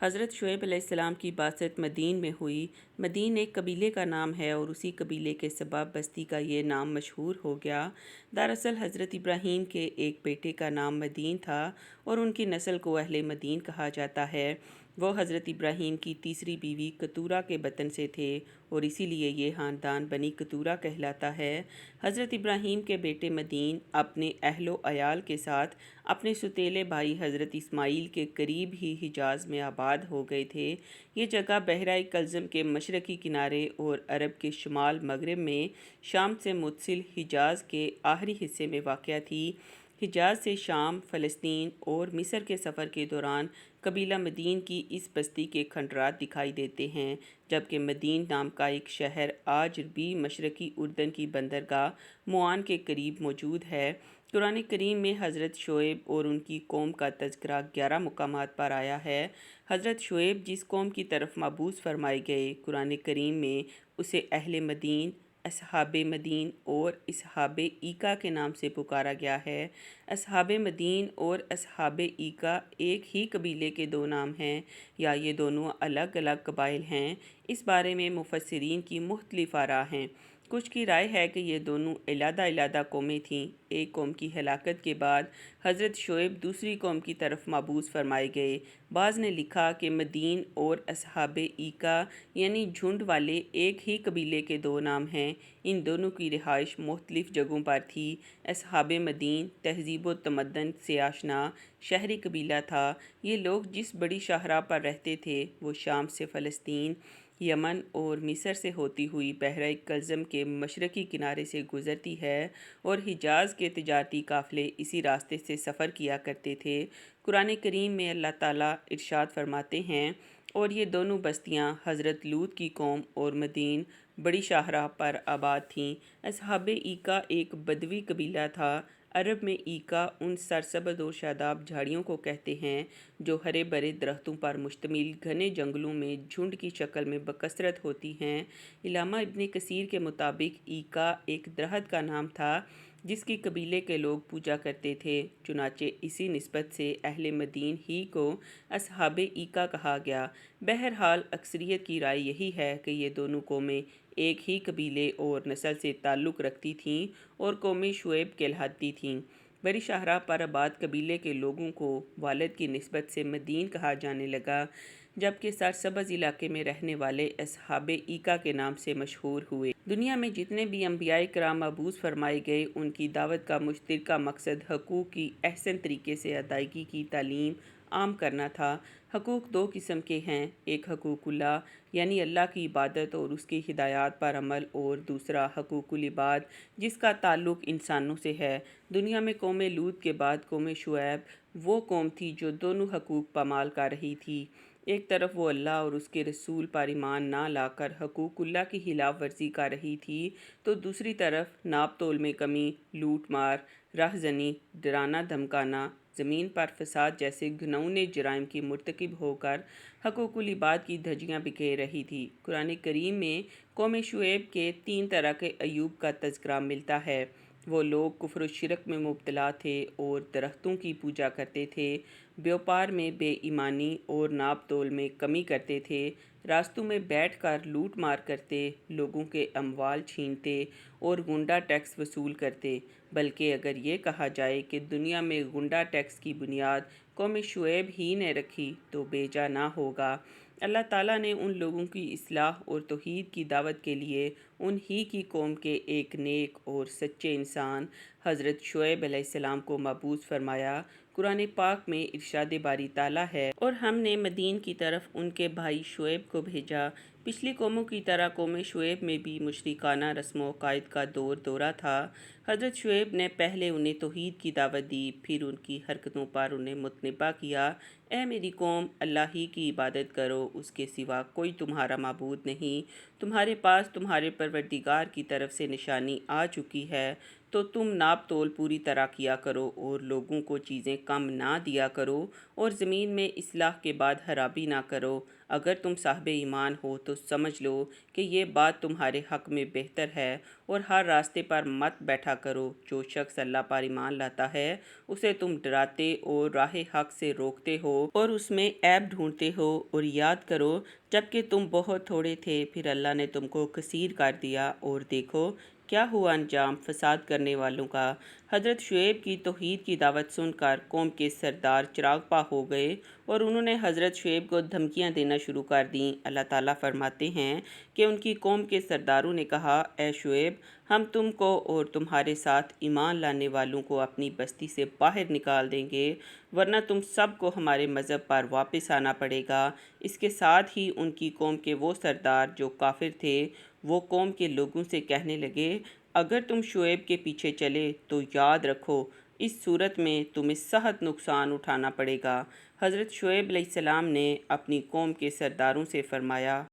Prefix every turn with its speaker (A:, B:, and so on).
A: حضرت شعیب علیہ السلام کی بعثت مدین میں ہوئی۔ مدین ایک قبیلے کا نام ہے اور اسی قبیلے کے سبب بستی کا یہ نام مشہور ہو گیا۔ دراصل حضرت ابراہیم کے ایک بیٹے کا نام مدین تھا اور ان کی نسل کو اہل مدین کہا جاتا ہے۔ وہ حضرت ابراہیم کی تیسری بیوی کتورہ کے بطن سے تھے اور اسی لیے یہ خاندان بنی کتورہ کہلاتا ہے۔ حضرت ابراہیم کے بیٹے مدین اپنے اہل و عیال کے ساتھ اپنے سوتیلے بھائی حضرت اسماعیل کے قریب ہی حجاز میں آباد ہو گئے تھے۔ یہ جگہ بحیرہ کلزم کے مشرقی کنارے اور عرب کے شمال مغرب میں شام سے متصل حجاز کے آخری حصے میں واقع تھی۔ حجاز سے شام، فلسطین اور مصر کے سفر کے دوران قبیلہ مدین کی اس بستی کے کھنڈرات دکھائی دیتے ہیں، جبکہ مدین نام کا ایک شہر آج بھی مشرقی اردن کی بندرگاہ معان کے قریب موجود ہے۔ قرآن کریم میں حضرت شعیب اور ان کی قوم کا تذکرہ 11 مقامات پر آیا ہے۔ حضرت شعیب جس قوم کی طرف مبعوث فرمائے گئے، قرآن کریم میں اسے اہل مدین، اصحاب مدین اور اصحاب ایکا کے نام سے پکارا گیا ہے۔ اصحاب مدین اور اصحاب ایکا ایک ہی قبیلے کے دو نام ہیں یا یہ دونوں الگ الگ قبائل ہیں، اس بارے میں مفسرین کی مختلف آراء ہیں۔ کچھ کی رائے ہے کہ یہ دونوں علیحدہ علیحدہ قومیں تھیں۔ ایک قوم کی ہلاکت کے بعد حضرت شعیب دوسری قوم کی طرف مبعوث فرمائے گئے۔ بعض نے لکھا کہ مدین اور اصحاب ایکا یعنی جھنڈ والے ایک ہی قبیلے کے دو نام ہیں۔ ان دونوں کی رہائش مختلف جگہوں پر تھی۔ اصحاب مدین تہذیب و تمدن سے آشنا شہری قبیلہ تھا۔ یہ لوگ جس بڑی شاہراہ پر رہتے تھے وہ شام سے فلسطین، یمن اور مصر سے ہوتی ہوئی بحیرہ کلزم کے مشرقی کنارے سے گزرتی ہے اور حجاز کے تجارتی قافلے اسی راستے سے سفر کیا کرتے تھے۔ قرآن کریم میں اللہ تعالیٰ ارشاد فرماتے ہیں، اور یہ دونوں بستیاں حضرت لوط کی قوم اور مدین بڑی شاہراہ پر آباد تھیں۔ اصحاب ایکا ایک بدوی قبیلہ تھا۔ عرب میں ایکا ان سرسبز اور شاداب جھاڑیوں کو کہتے ہیں جو ہرے بھرے درختوں پر مشتمل گھنے جنگلوں میں جھنڈ کی شکل میں بکثرت ہوتی ہیں۔ علامہ ابن کثیر کے مطابق ایکا ایک درخت کا نام تھا جس کی قبیلے کے لوگ پوجا کرتے تھے، چنانچہ اسی نسبت سے اہل مدین ہی کو اصحاب ایکا کہا گیا۔ بہرحال اکثریت کی رائے یہی ہے کہ یہ دونوں قومیں ایک ہی قبیلے اور نسل سے تعلق رکھتی تھیں اور قوم شعیب کہلاتی تھیں۔ بڑی شاہراہ پر آباد قبیلے کے لوگوں کو والد کی نسبت سے مدین کہا جانے لگا، جبکہ سرسبز علاقے میں رہنے والے اصحاب ایکا کے نام سے مشہور ہوئے۔ دنیا میں جتنے بھی انبیاء کرام مبعوث فرمائے گئے، ان کی دعوت کا مشترکہ مقصد حقوق کی احسن طریقے سے ادائیگی کی تعلیم عام کرنا تھا۔ حقوق دو قسم کے ہیں، ایک حقوق اللہ یعنی اللہ کی عبادت اور اس کی ہدایات پر عمل، اور دوسرا حقوق العباد جس کا تعلق انسانوں سے ہے۔ دنیا میں قوم لوط کے بعد قوم شعیب وہ قوم تھی جو دونوں حقوق پامال کر رہی تھی۔ ایک طرف وہ اللہ اور اس کے رسول پر ایمان نہ لا کر حقوق اللہ کی خلاف ورزی کر رہی تھی، تو دوسری طرف ناپ تول میں کمی، لوٹ مار، رہزنی، ڈرانا دھمکانا، زمین پر فساد جیسے گھناؤنے جرائم کی مرتکب ہو کر حقوق العباد کی دھجیاں بکھیر رہی تھی۔ قرآن کریم میں قوم شعیب کے 3 طرح کے ایوب کا تذکرہ ملتا ہے۔ وہ لوگ کفر و شرک میں مبتلا تھے اور درختوں کی پوجا کرتے تھے، بیوپار میں بے ایمانی اور ناپ تول میں کمی کرتے تھے، راستوں میں بیٹھ کر لوٹ مار کرتے، لوگوں کے اموال چھینتے اور غنڈہ ٹیکس وصول کرتے۔ بلکہ اگر یہ کہا جائے کہ دنیا میں غنڈہ ٹیکس کی بنیاد قوم شعیب ہی نے رکھی تو بے جا نہ ہوگا۔ اللہ تعالیٰ نے ان لوگوں کی اصلاح اور توحید کی دعوت کے لیے ان ہی کی قوم کے ایک نیک اور سچے انسان حضرت شعیب علیہ السلام کو مبعوث فرمایا۔ قرآن پاک میں ارشاد باری تعالیٰ ہے، اور ہم نے مدین کی طرف ان کے بھائی شعیب کو بھیجا۔ پچھلی قوموں کی طرح قوم شعیب میں بھی مشرکانہ رسم و عقائد کا دورہ تھا۔ حضرت شعیب نے پہلے انہیں توحید کی دعوت دی، پھر ان کی حرکتوں پر انہیں متنبہ کیا، اے میری قوم، اللہ ہی کی عبادت کرو، اس کے سوا کوئی تمہارا معبود نہیں، تمہارے پاس تمہارے پروردگار کی طرف سے نشانی آ چکی ہے، تو تم ناپ تول پوری طرح کیا کرو اور لوگوں کو چیزیں کم نہ دیا کرو اور زمین میں اصلاح کے بعد خرابی نہ کرو۔ اگر تم صاحب ایمان ہو تو سمجھ لو کہ یہ بات تمہارے حق میں بہتر ہے، اور ہر راستے پر مت بیٹھا کرو۔ جو شخص اللہ پر ایمان لاتا ہے اسے تم ڈراتے اور راہ حق سے روکتے ہو اور اس میں عیب ڈھونڈتے ہو، اور یاد کرو جبکہ تم بہت تھوڑے تھے پھر اللہ نے تم کو کثیر کر دیا، اور دیکھو کیا ہوا انجام فساد کرنے والوں کا۔ حضرت شعیب کی توحید کی دعوت سن کر قوم کے سردار چراغ پا ہو گئے اور انہوں نے حضرت شعیب کو دھمکیاں دینا شروع کر دیں۔ اللہ تعالیٰ فرماتے ہیں کہ ان کی قوم کے سرداروں نے کہا، اے شعیب، ہم تم کو اور تمہارے ساتھ ایمان لانے والوں کو اپنی بستی سے باہر نکال دیں گے، ورنہ تم سب کو ہمارے مذہب پر واپس آنا پڑے گا۔ اس کے ساتھ ہی ان کی قوم کے وہ سردار جو کافر تھے وہ قوم کے لوگوں سے کہنے لگے، اگر تم شعیب کے پیچھے چلے تو یاد رکھو اس صورت میں تمہیں سخت نقصان اٹھانا پڑے گا۔ حضرت شعیب علیہ السلام نے اپنی قوم کے سرداروں سے فرمایا،